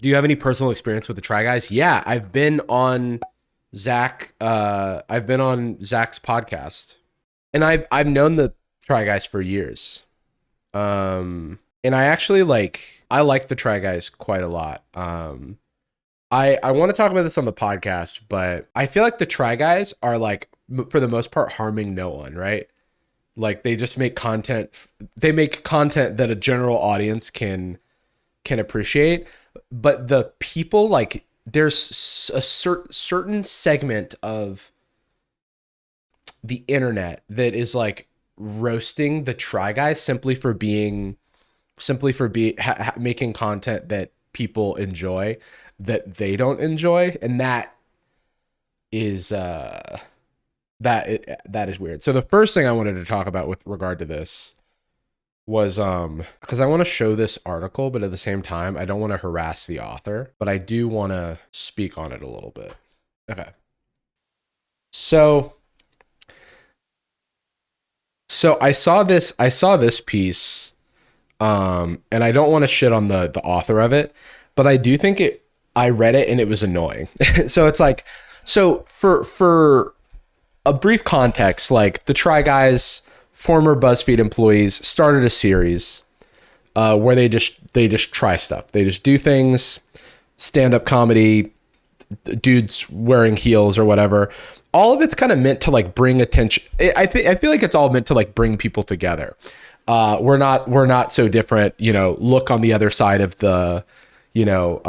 Do you have any personal experience with the Try Guys? Yeah, I've been on I've been on Zach's podcast. And I've known the Try Guys for years. And I like the Try Guys quite a lot. I want to talk about this on the podcast, but I feel like the Try Guys are like for the most part harming no one, right? Like they just make content. They make content that a general audience can appreciate, but the people like there's a certain segment of the internet that is like roasting the Try Guys simply for making content that people enjoy that they don't enjoy, and is that is weird. So the first thing I wanted to talk about with regard to this was because I want to show this article, but at the same time I don't want to harass the author, but I do want to speak on it a little bit. Okay. So I saw this piece, and I don't want to shit on the author of it, but I do think I read it and it was annoying. So it's like, so for a brief context, like the Try Guys, former BuzzFeed employees, started a series where they just try stuff. They just do things, stand up comedy, dudes wearing heels or whatever. All of it's kind of meant to like bring attention. I feel like it's all meant to like bring people together. We're not so different. Look on the other side of the, you know,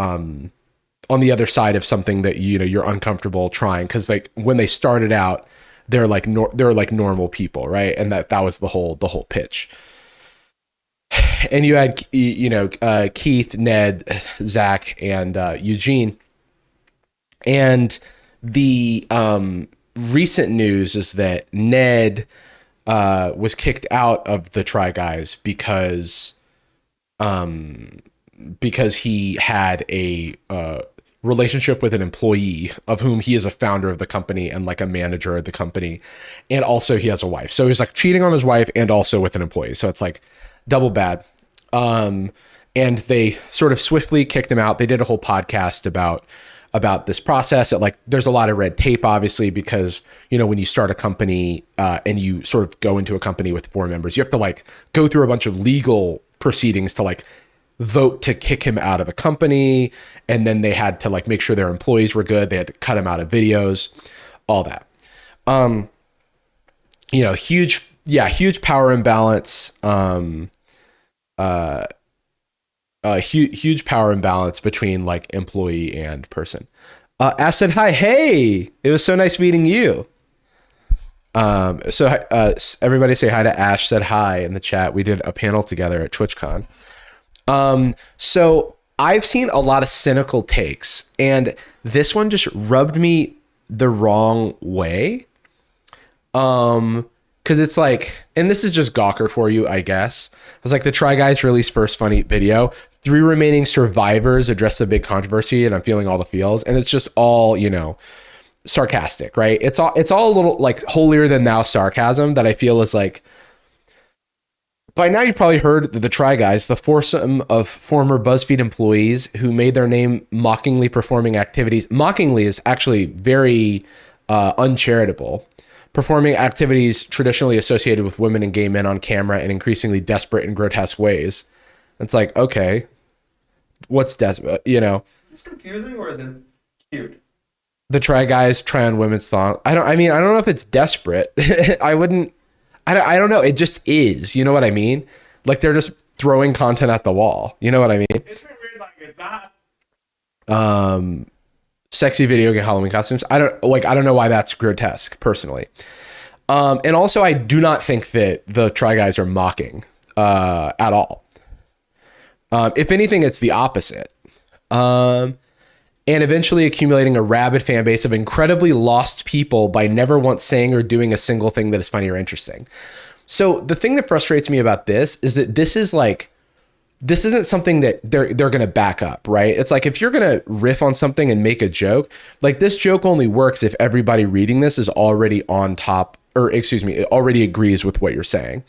on the other side of something that you're uncomfortable trying, because like when they started out, they're like normal people, right? And that was the whole pitch. And you had Keith, Ned, Zach, and Eugene. And the recent news is that Ned was kicked out of the Try Guys because he had a relationship with an employee of whom he is a founder of the company and like a manager of the company, and also he has a wife. So he's like cheating on his wife and also with an employee. So it's like double bad. And they sort of swiftly kicked him out. They did a whole podcast about this process. Like there's a lot of red tape, obviously, because when you start a company and you sort of go into a company with four members, you have to like go through a bunch of legal proceedings to like vote to kick him out of the company, and then they had to like make sure their employees were good. They had to cut him out of videos, all that. Huge power imbalance. Huge power imbalance between like employee and person. Ash said hi. Hey, it was so nice meeting you. Everybody say hi to Ash. Said hi in the chat. We did a panel together at TwitchCon. So I've seen a lot of cynical takes, and this one just rubbed me the wrong way. Cause it's like, and this is just Gawker for you, I guess. It was like the Try Guys released first funny video. 3 remaining survivors address the big controversy, and I'm feeling all the feels. And it's just all, sarcastic, right? It's all a little like holier than thou sarcasm that I feel is like, by now you've probably heard the Try Guys, the foursome of former BuzzFeed employees who made their name mockingly performing activities. Mockingly is actually very uncharitable. Performing activities traditionally associated with women and gay men on camera in increasingly desperate and grotesque ways. It's like, okay, what's desperate? Is this confusing or is it cute? The Try Guys try on women's thong. I don't know if it's desperate. I don't know. It just is. You know what I mean? Like they're just throwing content at the wall. You know what I mean? It's weird, like it's not. Sexy video game Halloween costumes. I don't know why that's grotesque personally. And also I do not think that the Try Guys are mocking at all. If anything, it's the opposite. And eventually accumulating a rabid fan base of incredibly lost people by never once saying or doing a single thing that is funny or interesting. So the thing that frustrates me about this is that this isn't something that they're going to back up, right? It's like if you're going to riff on something and make a joke, like this joke only works if everybody reading this is already on top, or excuse me, it already agrees with what you're saying.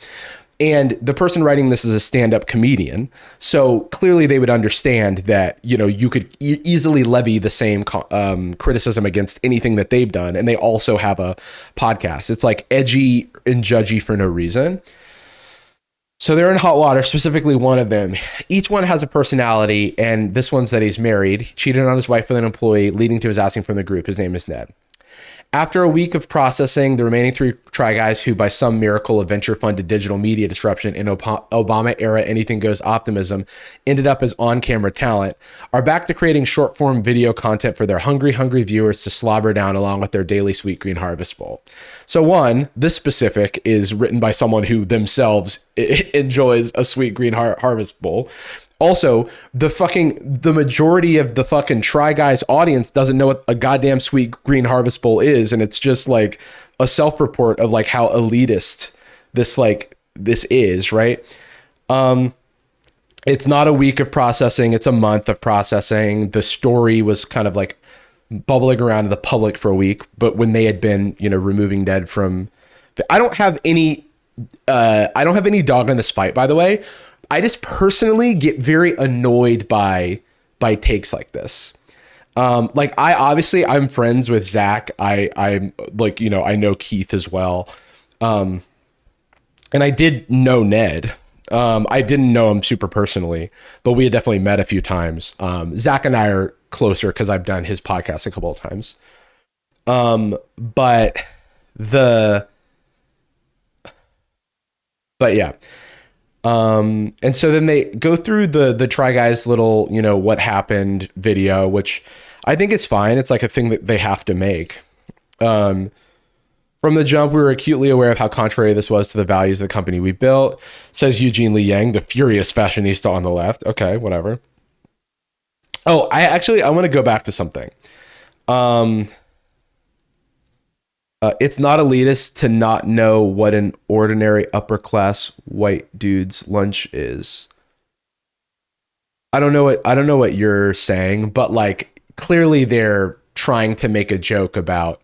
And the person writing this is a stand-up comedian. So clearly they would understand that, you know, you could easily levy the same criticism against anything that they've done. And they also have a podcast. It's like edgy and judgy for no reason. So they're in hot water, specifically one of them. Each one has a personality, and this one's that he's married. He cheated on his wife with an employee, leading to his asking from the group. His name is Ned. After a week of processing, the remaining 3 Try Guys, who by some miracle of venture-funded digital media disruption and Obama-era anything goes optimism ended up as on-camera talent, are back to creating short-form video content for their hungry viewers to slobber down along with their daily Sweet Green Harvest Bowl. So one, this specific is written by someone who themselves enjoys a Sweet Green Harvest Bowl. Also, the majority of the fucking Try Guys audience doesn't know what a goddamn Sweet Green Harvest Bowl is, and it's just like a self-report of like how elitist this is, right? It's not a week of processing, it's a month of processing. The story was kind of like bubbling around in the public for a week, but when they had been, you know, removing Ned from I don't have any dog in this fight, by the way. I just personally get very annoyed by takes like this. Like I'm friends with Zach. I'm like, you know, I know Keith as well. And I did know Ned. I didn't know him super personally, but we had definitely met a few times. Zach and I are closer because I've done his podcast a couple of times. But yeah. And so then they go through the Try Guys little, you know, what happened video, which I think is fine. It's like a thing that they have to make. From the jump, we were acutely aware of how contrary this was to the values of the company we built, says Eugene Lee Yang, the furious fashionista on the left. Okay, whatever. Oh, I want to go back to something. It's not elitist to not know what an ordinary upper class white dude's lunch is. I don't know what you're saying, but like clearly they're trying to make a joke about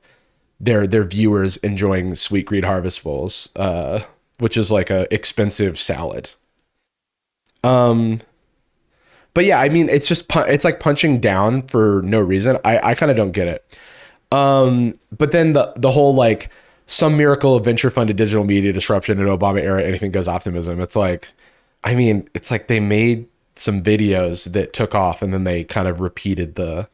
their viewers enjoying Sweet Green Harvest Bowls, which is like a expensive salad. But yeah, I mean, it's like punching down for no reason. I kind of don't get it. But then the whole like some miracle of venture funded digital media disruption in Obama era anything goes optimism. It's like, I mean, it's like they made some videos that took off and then they kind of repeated the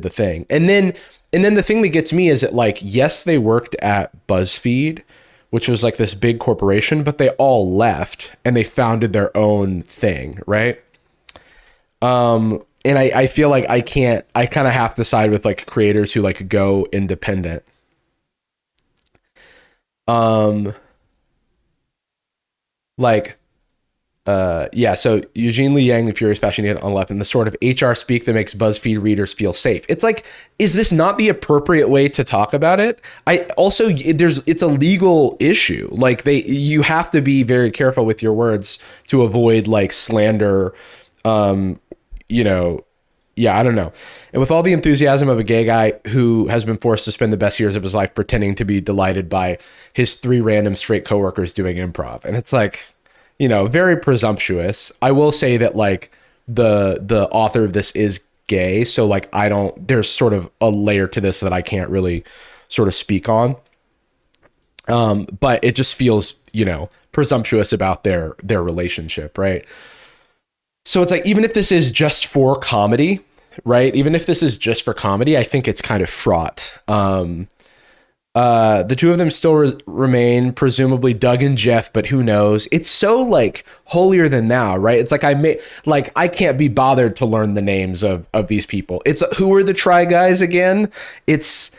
thing. And then the thing that gets me is that like, yes, they worked at BuzzFeed, which was like this big corporation, but they all left and they founded their own thing. Right. And I feel like I kind of have to side with like creators who like go independent. Yeah, so Eugene Lee Yang, the furious fashionista on the left, and the sort of HR speak that makes BuzzFeed readers feel safe. It's like, is this not the appropriate way to talk about it? It's a legal issue. Like you have to be very careful with your words to avoid like slander, you know, yeah, I don't know. And with all the enthusiasm of a gay guy who has been forced to spend the best years of his life pretending to be delighted by his 3 random straight coworkers doing improv. And it's like, you know, very presumptuous. I will say that like the author of this is gay. So like, there's sort of a layer to this that I can't really sort of speak on. But it just feels, you know, presumptuous about their relationship. Right. So it's like, even if this is just for comedy, right? Even if this is just for comedy, I think it's kind of fraught. The 2 of them still remain, presumably Doug and Jeff, but who knows? It's so like holier than thou, right? It's like I can't be bothered to learn the names of these people. It's who are the Try Guys again? It's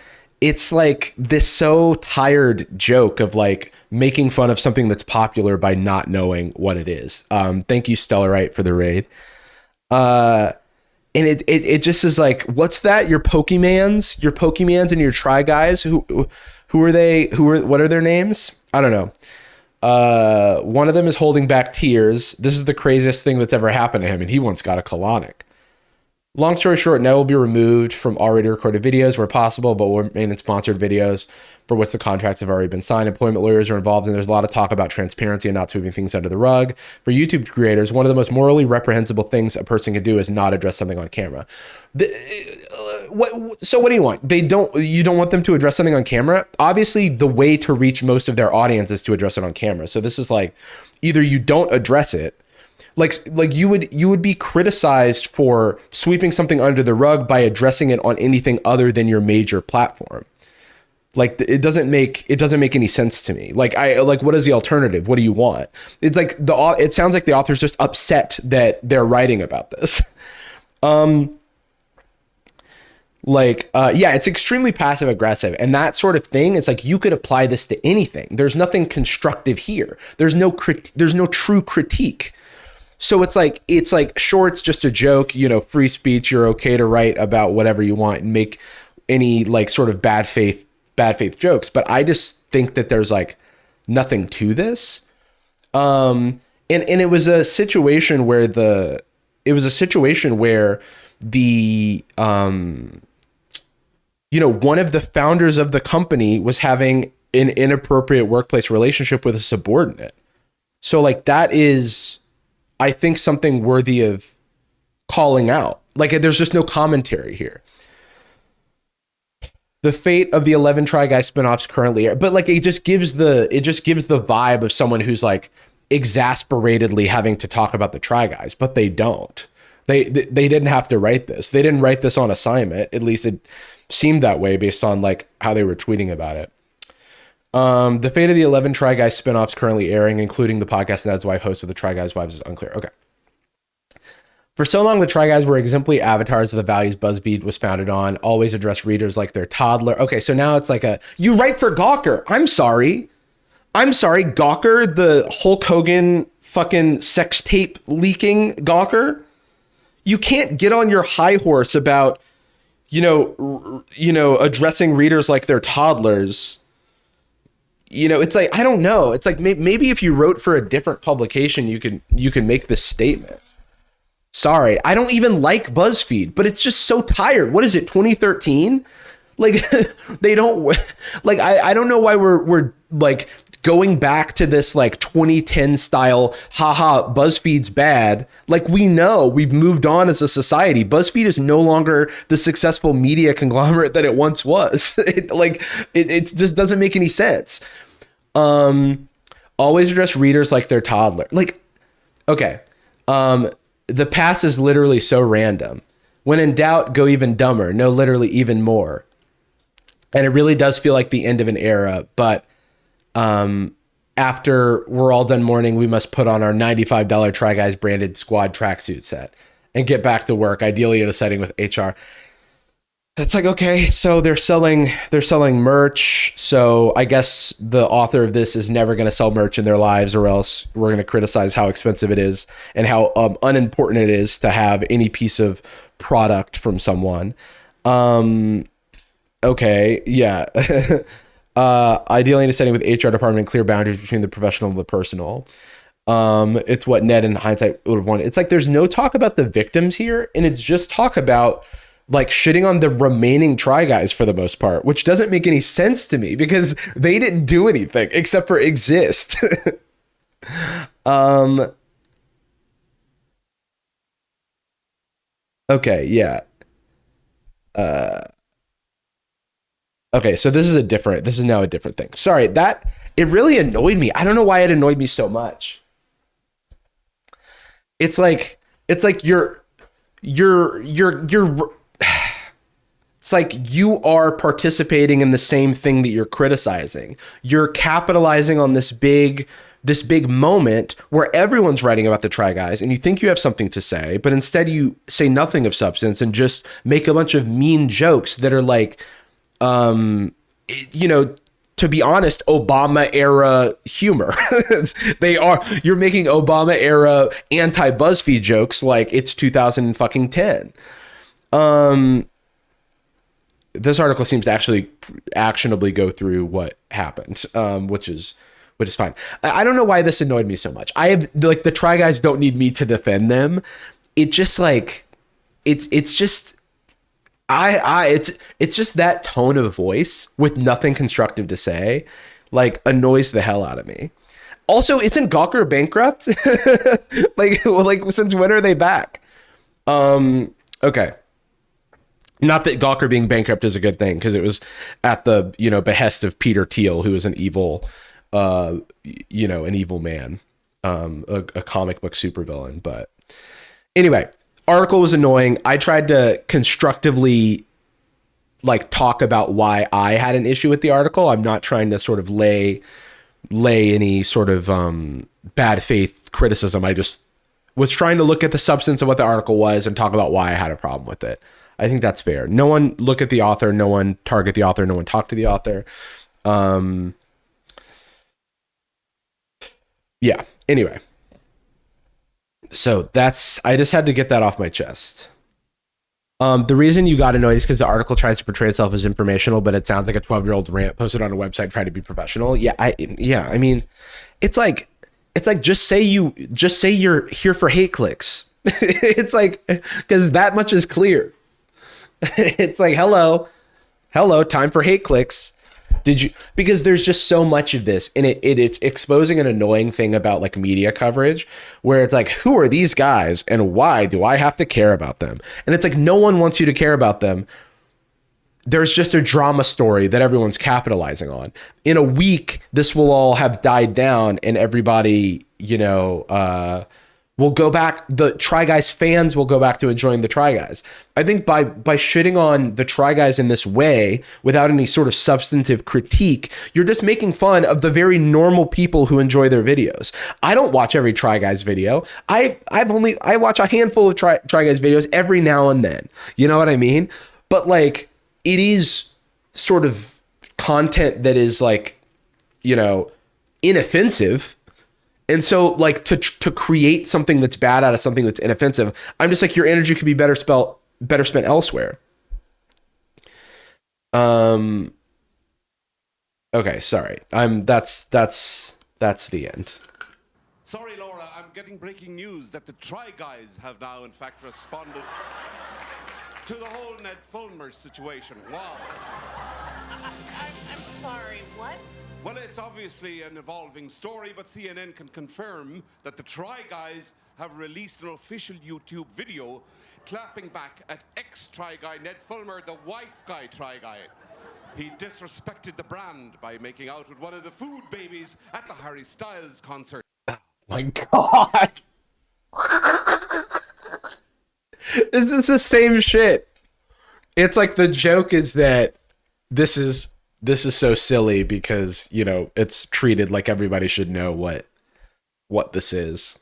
like this so tired joke of like making fun of something that's popular by not knowing what it is. Thank you, Stellarite, for the raid. And it just is like, what's that? Your Pokemans and your Try Guys. Who are they? What are their names? I don't know. One of them is holding back tears. This is the craziest thing that's ever happened to him, and he once got a colonic. Long story short, Net will be removed from already recorded videos where possible, but will remain in sponsored videos for which the contracts have already been signed. Employment lawyers are involved, and there's a lot of talk about transparency and not sweeping things under the rug. For YouTube creators, one of the most morally reprehensible things a person can do is not address something on camera. So what do you want? You don't want them to address something on camera? Obviously, the way to reach most of their audience is to address it on camera. So this is like, either you don't address it, like you would be criticized for sweeping something under the rug by addressing it on anything other than your major platform. Like it doesn't make any sense to me. Like what is the alternative? What do you want? It's like it sounds like the author's just upset that they're writing about this. It's extremely passive aggressive, and that sort of thing. It's like you could apply this to anything. There's nothing constructive here. There's no true critique. So it's like, sure, it's just a joke, free speech. You're okay to write about whatever you want and make any like sort of bad faith jokes. But I just think that there's like nothing to this. And it was a situation where the one of the founders of the company was having an inappropriate workplace relationship with a subordinate. So like that is, I think, something worthy of calling out. Like there's just no commentary here. The fate of the 11 Try Guys spinoffs currently air, but like it just gives the vibe of someone who's like exasperatedly having to talk about the Try Guys, but they don't. They didn't have to write this. They didn't write this on assignment. At least it seemed that way based on like how they were tweeting about it. The fate of the 11 Try Guys spinoffs currently airing, including the podcast Ned's wife host of the Try Guys Wives, is unclear. Okay. For so long, the Try Guys were exemplary avatars of the values BuzzFeed was founded on, always address readers like their toddler. Okay, so now it's like you write for Gawker. I'm sorry, Gawker, the Hulk Hogan fucking sex tape leaking Gawker. You can't get on your high horse about, addressing readers like they're toddlers. It's like, I don't know. It's like maybe if you wrote for a different publication, you can make this statement. Sorry, I don't even like BuzzFeed, but it's just so tired. What is it, 2013? Like they don't like I don't know why we're like going back to this like 2010 style haha BuzzFeed's bad. Like we know we've moved on as a society. BuzzFeed is no longer the successful media conglomerate that it once was. It just doesn't make any sense. Always address readers like they're toddler. Like okay. The past is literally so random. When in doubt, go even dumber. No, literally even more. And it really does feel like the end of an era. But after we're all done mourning, we must put on our $95 Try Guys branded squad tracksuit set and get back to work, ideally in a setting with HR. It's like, okay, so they're selling merch. So I guess the author of this is never going to sell merch in their lives, or else we're going to criticize how expensive it is and how unimportant it is to have any piece of product from someone. Okay, yeah. Ideally in a setting with HR department, clear boundaries between the professional and the personal. It's what Ned in hindsight would have wanted. It's like there's no talk about the victims here, and it's just talk about like shitting on the remaining Try Guys for the most part, which doesn't make any sense to me because they didn't do anything except for exist. Okay, yeah. Okay, so this is now a different thing. Sorry, that it really annoyed me. I don't know why it annoyed me so much. It's like you're it's like you are participating in the same thing that you're criticizing. You're capitalizing on this big moment where everyone's writing about the Try Guys and you think you have something to say, but instead you say nothing of substance and just make a bunch of mean jokes that are like, to be honest, Obama era humor. You're making Obama era anti-BuzzFeed jokes like it's 2010. This article seems to actually actionably go through what happened, which is fine. I don't know why this annoyed me so much. I have like the Try Guys don't need me to defend them. It just like it's just it's just that tone of voice with nothing constructive to say, like, annoys the hell out of me. Also, isn't Gawker bankrupt? like since when are they back? Okay. Not that Gawker being bankrupt is a good thing, because it was at the, behest of Peter Thiel, who is an evil, an evil man, a comic book supervillain. But anyway, article was annoying. I tried to constructively like talk about why I had an issue with the article. I'm not trying to sort of lay any sort of bad faith criticism. I just was trying to look at the substance of what the article was and talk about why I had a problem with it. I think that's fair. No one look at the author, no one target the author, no one talk to the author. Yeah. Anyway. So I just had to get that off my chest. The reason you got annoyed is because the article tries to portray itself as informational, but it sounds like a 12-year-old rant posted on a website trying to be professional. Yeah. I mean, it's like just say you're here for hate clicks. It's like, because that much is clear. It's like, hello, time for hate clicks. Because there's just so much of this, and it's exposing an annoying thing about like media coverage, where it's like, who are these guys and why do I have to care about them? And it's like, no one wants you to care about them. There's just a drama story that everyone's capitalizing on. In a week, this will all have died down, and everybody, will go back. The Try Guys fans will go back to enjoying the Try Guys. I think by shitting on the Try Guys in this way, without any sort of substantive critique, you're just making fun of the very normal people who enjoy their videos. I don't watch every Try Guys video. I watch a handful of Try Guys videos every now and then. You know what I mean? But like, it is sort of content that is like, inoffensive. And so like to create something that's bad out of something that's inoffensive, I'm just like, your energy could be better spent elsewhere. Okay, sorry. That's the end. Sorry, Laura, I'm getting breaking news that the Try Guys have now in fact responded to the whole Ned Fulmer situation. Wow. I'm sorry, what? Well, it's obviously an evolving story, but CNN can confirm that the Try Guys have released an official YouTube video clapping back at ex-Try Guy Ned Fulmer, the wife guy Try Guy. He disrespected the brand by making out with one of the food babies at the Harry Styles concert. My God. This is the same shit. It's like, the joke is that this is so silly because, it's treated like everybody should know what this is.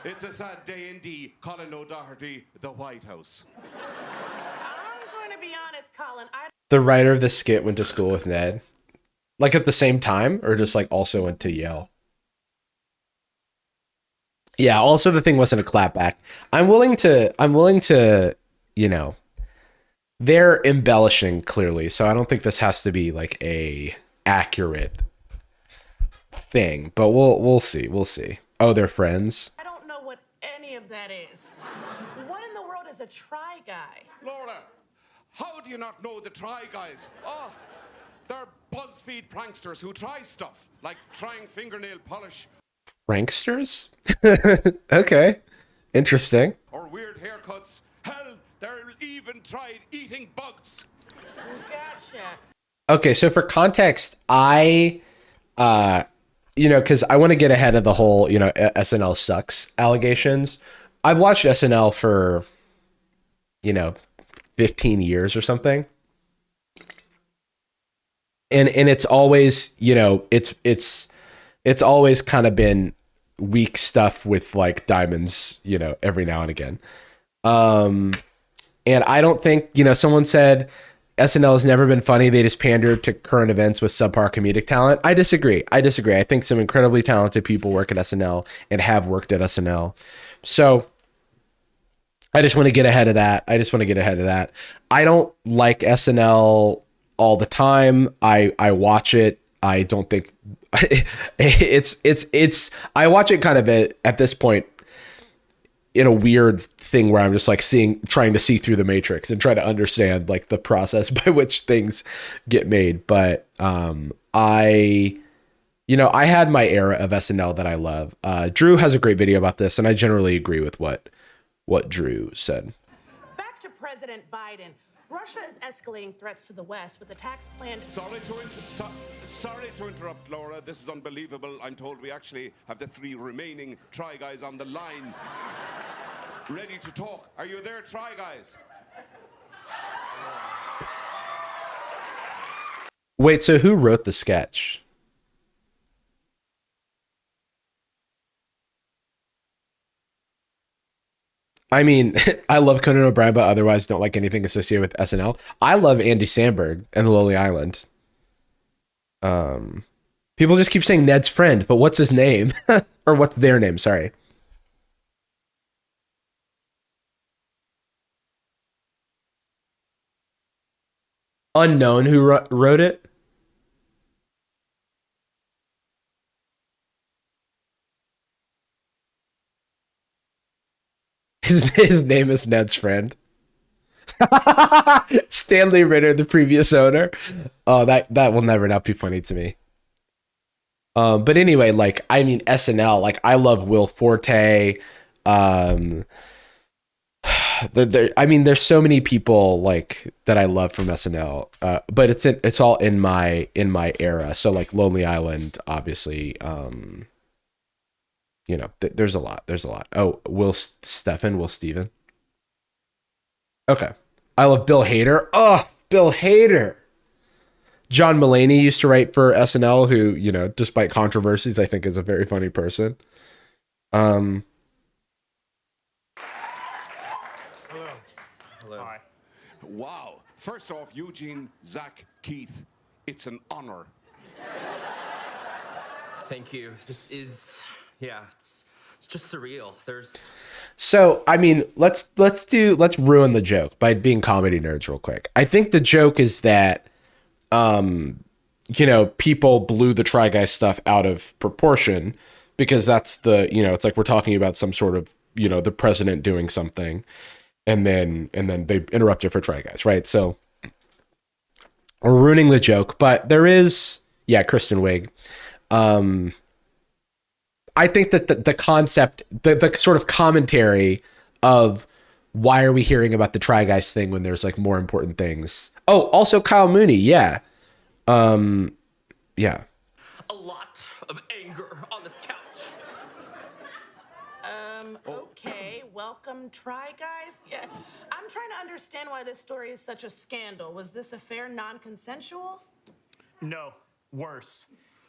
It's a sad day indeed, Colin O'Doherty, the White House. I'm going to be honest, Colin. The writer of the skit went to school with Ned. Like at the same time, or just like also went to Yale? Yeah, also the thing wasn't a clapback. I'm willing to, they're embellishing clearly, so I don't think this has to be like a accurate thing, but we'll see. Oh, they're friends. I don't know what any of that is. What in the world is a Try Guy? Laura, how do you not know the Try Guys? Oh, they're BuzzFeed pranksters who try stuff, like trying fingernail polish. Pranksters? Okay. Interesting. Or weird haircuts. Hell, they're even tried eating bugs. Gotcha. Okay, so for context, because I want to get ahead of the whole, SNL sucks allegations. I've watched SNL for, 15 years or something. And it's always, it's always kind of been weak stuff with like diamonds, every now and again. And I don't think, someone said SNL has never been funny. They just pander to current events with subpar comedic talent. I disagree. I think some incredibly talented people work at SNL and have worked at SNL. So I just want to get ahead of that. I don't like SNL all the time. I watch it. I don't think it's I watch it kind of at this point in a weird thing where I'm just like trying to see through the matrix and try to understand like the process by which things get made. But I had my era of SNL that I love. Drew has a great video about this, and I generally agree with what Drew said. Back to President Biden. Russia is escalating threats to the West with attacks planned. Sorry to interrupt, Laura. This is unbelievable. I'm told we actually have the 3 remaining Try Guys on the line, ready to talk. Are you there, Try Guys? Wait, so who wrote the sketch? I mean, I love Conan O'Brien, but otherwise don't like anything associated with SNL. I love Andy Samberg and Lonely Island. People just keep saying Ned's friend, but what's his name? Or what's their name? Sorry. Unknown who wrote it? His name is Ned's friend. Stanley Ritter, the previous owner. Oh, that will never not be funny to me. But anyway, like, I mean, SNL, like, I love Will Forte. I mean, there's so many people like that I love from SNL. But it's all in my era. So like Lonely Island, obviously. There's a lot. Oh, Will Steven. Okay. I love Bill Hader. Oh, Bill Hader. John Mulaney used to write for SNL, who, despite controversies, I think is a very funny person. Hello. Hi. Wow. First off, Eugene, Zach, Keith, it's an honor. Thank you. This is, it's just surreal. So, I mean, let's ruin the joke by being comedy nerds real quick. I think the joke is that, people blew the Try Guys stuff out of proportion because that's it's like we're talking about some sort of, the president doing something, and then they interrupt it for Try Guys, right? So we're ruining the joke, but there is, Kristen Wiig. I think that the concept, the sort of commentary of why are we hearing about the Try Guys thing when there's like more important things. Oh, also Kyle Mooney. Yeah. Yeah. A lot of anger on this couch. Okay, welcome, Try Guys. Yeah, I'm trying to understand why this story is such a scandal. Was this affair non-consensual? No, worse.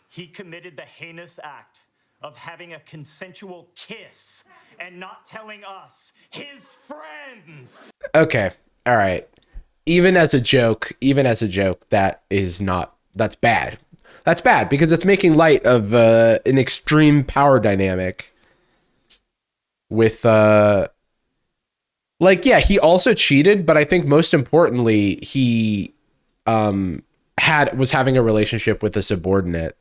He committed the heinous act of having a consensual kiss and not telling us, his friends. Okay. All right. Even as a joke, that's bad. That's bad because it's making light of an extreme power dynamic with he also cheated, but I think most importantly, he was having a relationship with a subordinate.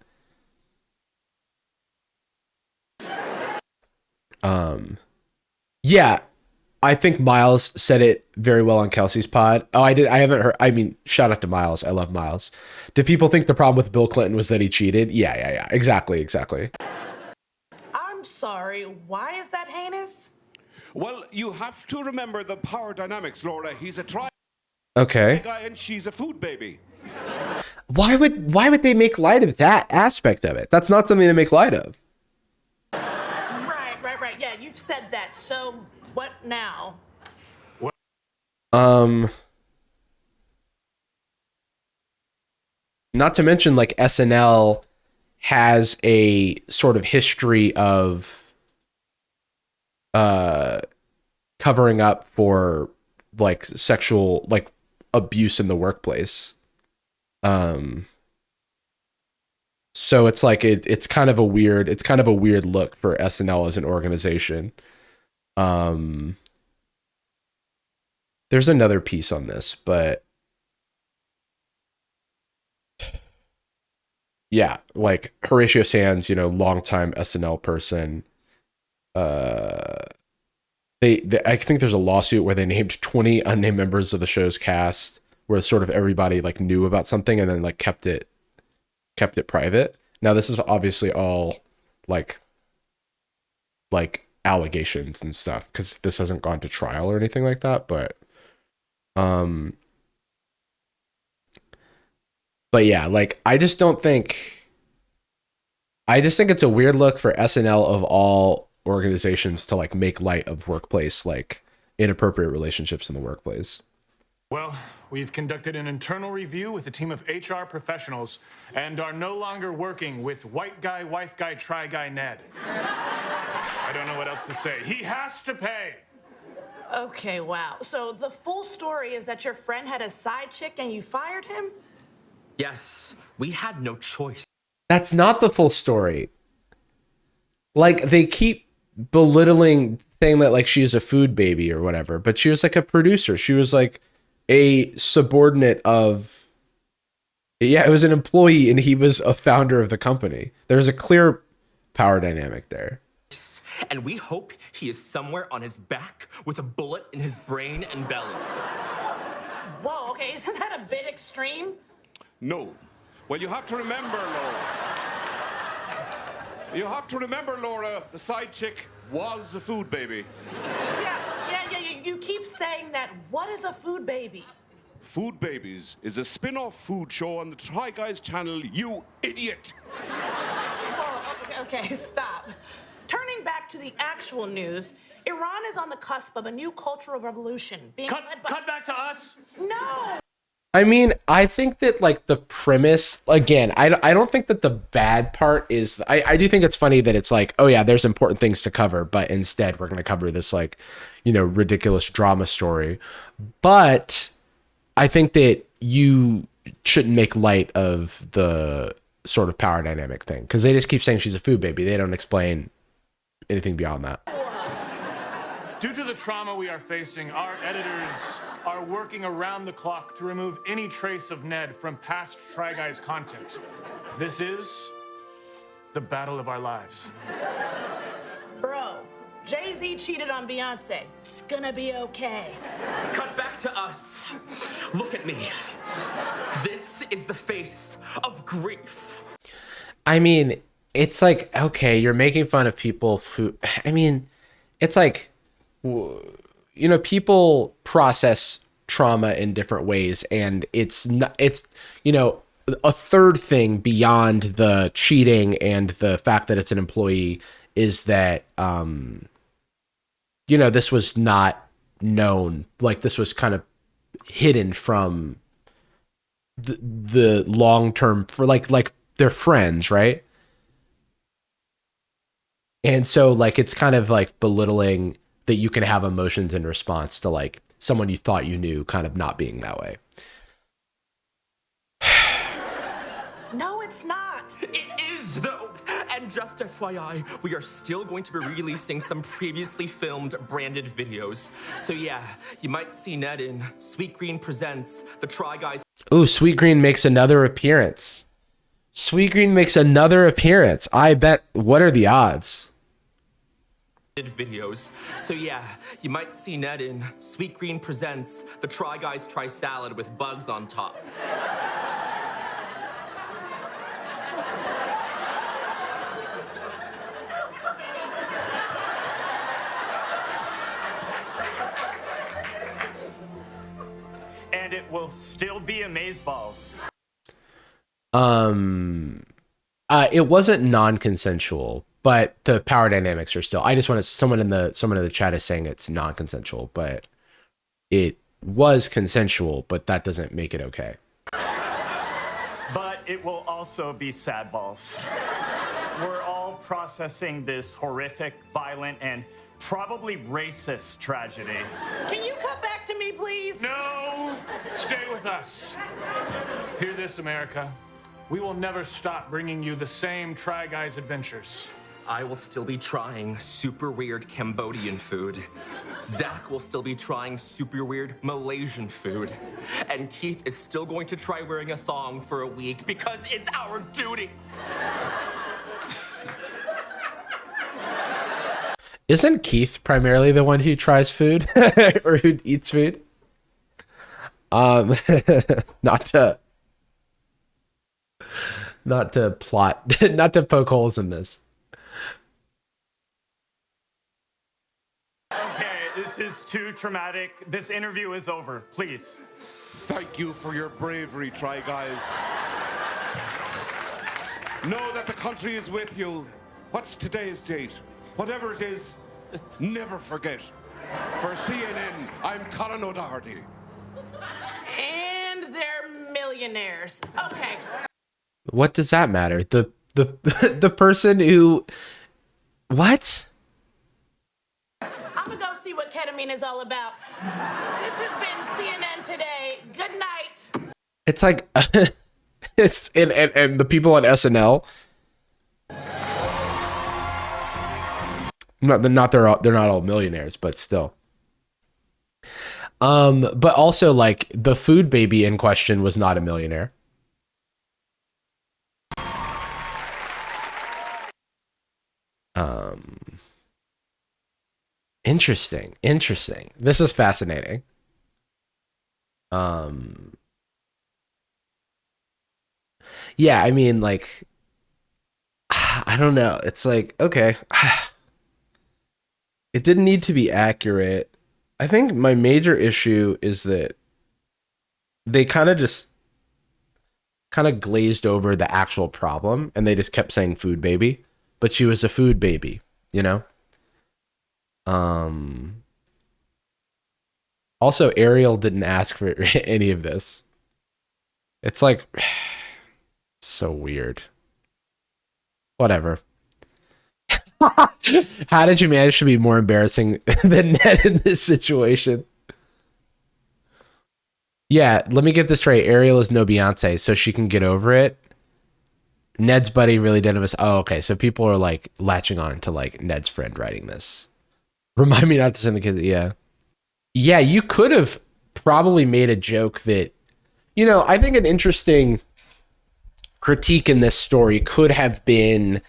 I think Miles said it very well on Kelsey's pod. Oh, I haven't heard. I mean, shout out to Miles. I love Miles. Do people think the problem with Bill Clinton was that he cheated? Yeah. Exactly. I'm sorry. Why is that heinous? Well, you have to remember the power dynamics, Laura. He's a Try Okay. Guy and she's a food baby. Why would they make light of that aspect of it? That's not something to make light of. Right. Yeah, you've said that. So what now? Not to mention, like, SNL has a sort of history of covering up for like sexual like abuse in the workplace. So it's like it's kind of a weird look for SNL as an organization. There's another piece on this, but yeah, like Horatio Sands, longtime SNL person. Uh, they I think there's a lawsuit where they named 20 unnamed members of the show's cast, where sort of everybody like knew about something and then like kept it private. Now this is obviously all like allegations and stuff because this hasn't gone to trial or anything like that. Um, but yeah, like I just think it's a weird look for SNL of all organizations to like make light of workplace like inappropriate relationships in the workplace. Well, we've conducted an internal review with a team of HR professionals and are no longer working with white guy, wife guy, try guy Ned. I don't know what else to say. He has to pay. Okay, wow. So the full story is that your friend had a side chick and you fired him? Yes, we had no choice. That's not the full story. Like they keep belittling, saying that like she's a food baby or whatever, but she was like a producer. She was like a subordinate of, yeah, it was an employee and he was a founder of the company. There's a clear power dynamic there. And we hope he is somewhere on his back with a bullet in his brain and belly. Whoa, okay, isn't that a bit extreme? No. Well, you have to remember, Laura. You have to remember, Laura, the side chick was a food baby. Yeah, you keep saying that. What is a food baby? Food Babies is a spin-off food show on the Try Guys channel, you idiot! Whoa, okay, stop. Turning back to the actual news, Iran is on the cusp of a new cultural revolution being led by... Cut back to us. No! I mean, I think that like the premise, again, I don't think that the bad part is, I do think it's funny that it's like, oh yeah, there's important things to cover, but instead we're going to cover this like, ridiculous drama story. But I think that you shouldn't make light of the sort of power dynamic thing because they just keep saying she's a food baby. They don't explain anything beyond that. Due to the trauma we are facing, our editors are working around the clock to remove any trace of Ned from past Try Guys content. This is the battle of our lives. Bro, Jay-Z cheated on Beyonce. It's gonna be okay. Cut back to us. Look at me. This is the face of grief. I mean, it's like, okay, you're making fun of people who, I mean, it's like, people process trauma in different ways, and it's not, it's, a third thing beyond the cheating and the fact that it's an employee is that, this was not known, like this was kind of hidden from the long-term for like their friends, right? And so like, it's kind of like belittling that you can have emotions in response to like someone you thought you knew kind of not being that way. No, it's not. It is, though. And just FYI, we are still going to be releasing some previously filmed branded videos. So yeah, you might see Ned in Sweet Green Presents The Try Guys. Ooh, Sweet Green makes another appearance. Sweet Green makes another appearance. I bet, what are the odds? Videos. So yeah, you might see Ned in Sweet Green Presents The Try Guys Try Salad with bugs on top. And it will still be amazeballs. It wasn't non-consensual, but the power dynamics are still. I just want to. Someone in the chat is saying it's non-consensual, but it was consensual. But that doesn't make it okay. But it will also be sad balls. We're all processing this horrific, violent, and probably racist tragedy. Can you come back to me, please? No! Stay with us. Hear this, America. We will never stop bringing you the same Try Guys adventures. I will still be trying super weird Cambodian food. Zach will still be trying super weird Malaysian food. And Keith is still going to try wearing a thong for a week because it's our duty. Isn't Keith primarily the one who tries food or who eats food? Not to plot, not to poke holes in this. Okay, this is too traumatic. This interview is over. Please. Thank you for your bravery, Try Guys. Know that the country is with you. What's today's date? Whatever it is, never forget. For CNN, I'm Colin O'Doherty. And they're millionaires. Okay. What does that matter? The person who, what? I'm gonna go see what ketamine is all about. This has been CNN Today. Good night. It's like, it's and the people on SNL. They're not all millionaires, but still. But also like the food baby in question was not a millionaire. Interesting. This is fascinating. Yeah, I mean, like, I don't know. It's like, okay. It didn't need to be accurate. I think my major issue is that they kind of glazed over the actual problem and they just kept saying food baby, but she was a food baby, you know? Also, Ariel didn't ask for any of this. It's like so weird. Whatever. How did you manage to be more embarrassing than Ned in this situation? Yeah, let me get this straight. Ariel is no Beyonce, so she can get over it. Ned's buddy really did miss. Oh, okay. So people are like latching on to like Ned's friend writing this. Remind me not to send the kids. Yeah. Yeah, you could have probably made a joke that, you know, I think an interesting critique in this story could have been,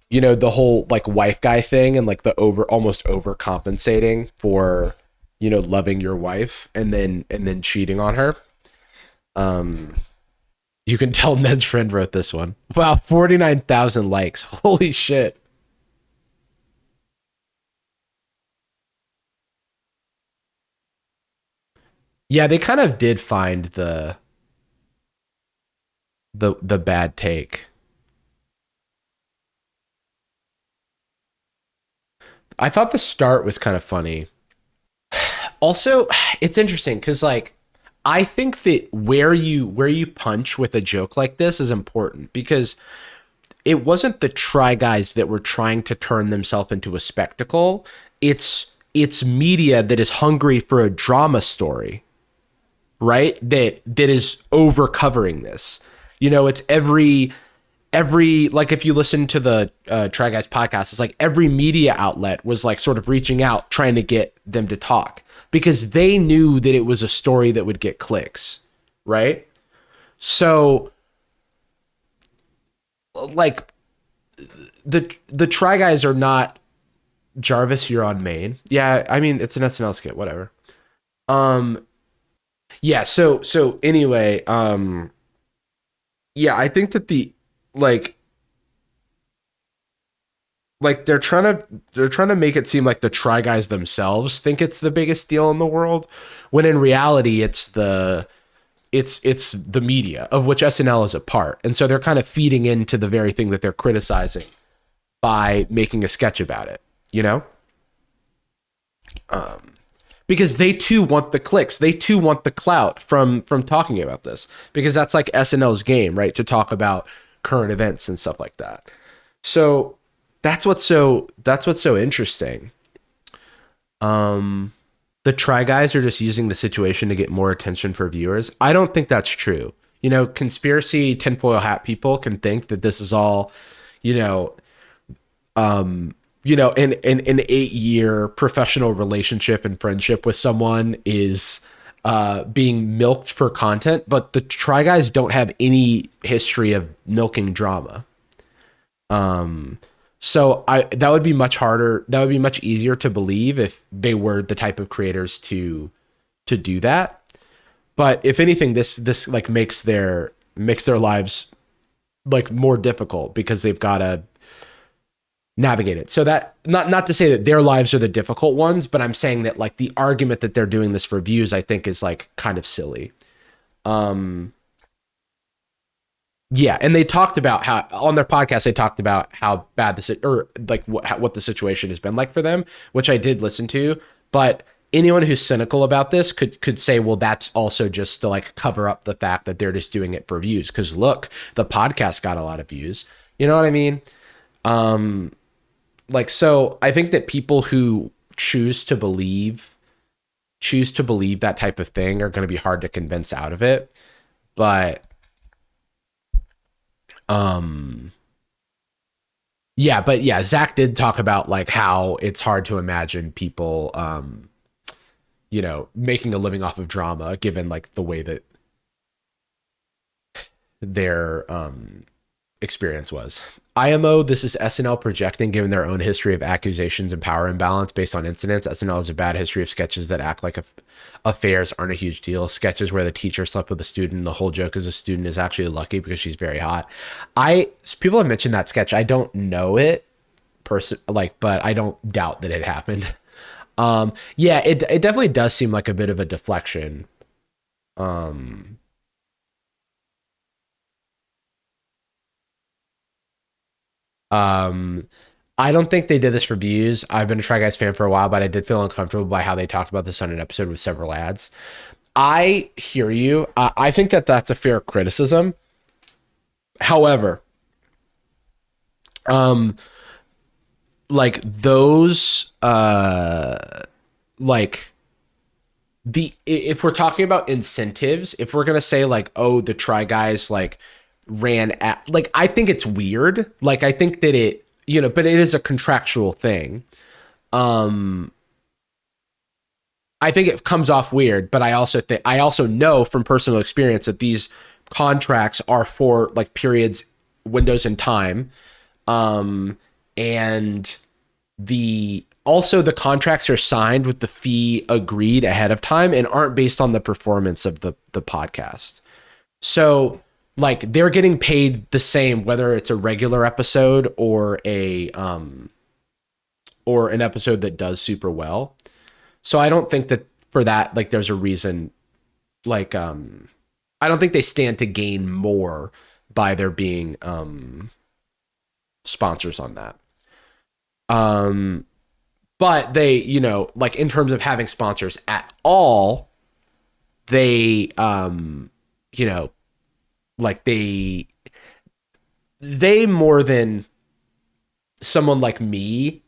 you know, the whole like wife guy thing and like the almost overcompensating for, you know, loving your wife and then cheating on her. You can tell Ned's friend wrote this one. Wow, 49,000 likes. Holy shit. Yeah, they kind of did find the bad take. I thought the start was kind of funny. Also, it's interesting because like I think that where you punch with a joke like this is important because it wasn't the Try Guys that were trying to turn themselves into a spectacle. It's media that is hungry for a drama story, right? That is over covering this. You know, it's every like if you listen to the Try Guys podcast, it's like every media outlet was like sort of reaching out trying to get them to talk because they knew that it was a story that would get clicks, right? So like the Try Guys are not Jarvis, you're on main. Yeah, I mean it's an SNL skit, whatever. Yeah, so anyway, yeah, I think that the like they're trying to make it seem like the Try Guys themselves think it's the biggest deal in the world, when in reality it's the media of which SNL is a part. And so they're kind of feeding into the very thing that they're criticizing by making a sketch about it, you know? Because they too want the clicks. They too want the clout from talking about this, because that's like SNL's game, right? To talk about current events and stuff like that. So that's what's so interesting. The Try Guys are just using the situation to get more attention for viewers. I don't think that's true. You know, conspiracy tinfoil hat people can think that this is all, you know, you know, in an 8-year professional relationship and friendship with someone is being milked for content, but the Try Guys don't have any history of milking drama. So that would be much harder. That would be much easier to believe if they were the type of creators to do that. But if anything, this like makes their lives like more difficult because they've got to navigate it. So that not to say that their lives are the difficult ones, but I'm saying that like the argument that they're doing this for views, I think is like kind of silly. Yeah, and they talked about how on their podcast they talked about how bad what the situation has been like for them, which I did listen to. But anyone who's cynical about this could say, well, that's also just to like cover up the fact that they're just doing it for views. Because look, the podcast got a lot of views. You know what I mean? Like, so I think that people who choose to believe that type of thing are going to be hard to convince out of it. But yeah, Zach did talk about like how it's hard to imagine people, you know, making a living off of drama, given like the way that their experience was. IMO, this is SNL projecting, given their own history of accusations and power imbalance based on incidents. SNL has a bad history of sketches that act like affairs aren't a huge deal. Sketches where the teacher slept with a student. The whole joke is a student is actually lucky because she's very hot. People have mentioned that sketch. I don't know it but I don't doubt that it happened. Yeah, it definitely does seem like a bit of a deflection. I don't think they did this for views. I've been a Try Guys fan for a while, but I did feel uncomfortable by how they talked about this on an episode with several ads. I hear you. I think that that's a fair criticism. However, like those, like if we're talking about incentives, if we're gonna say like, oh, the Try Guys like ran at, like, I think it's weird. Like, I think that it, you know, but it is a contractual thing. I think it comes off weird, but I also know from personal experience that these contracts are for like periods, windows in time. And the contracts are signed with the fee agreed ahead of time and aren't based on the performance of the podcast. So like they're getting paid the same, whether it's a regular episode or an episode that does super well. So I don't think that for that, like there's a reason, like, I don't think they stand to gain more by there being, sponsors on that. But they, you know, like in terms of having sponsors at all, they, you know, like they more than someone like me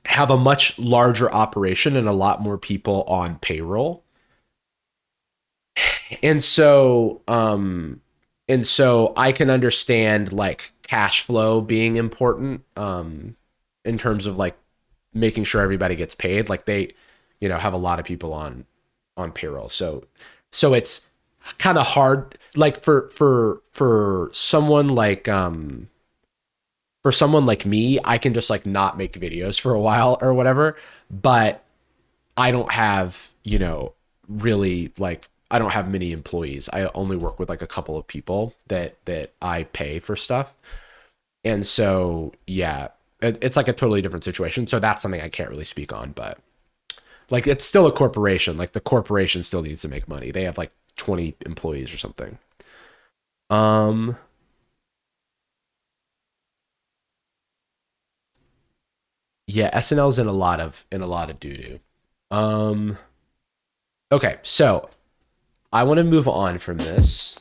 have a much larger operation and a lot more people on payroll. And so I can understand like cash flow being important, in terms of like making sure everybody gets paid. Like they, you know, have a lot of people on payroll. So it's kind of hard, like for someone like me, I can just like not make videos for a while or whatever, but I don't have, you know, really like, I don't have many employees. I only work with like a couple of people that I pay for stuff. And so, yeah, it's like a totally different situation. So that's something I can't really speak on, but like, it's still a corporation. Like the corporation still needs to make money. They have like 20 employees or something. Yeah, SNL's in a lot of doo-doo. Okay, so I want to move on from this.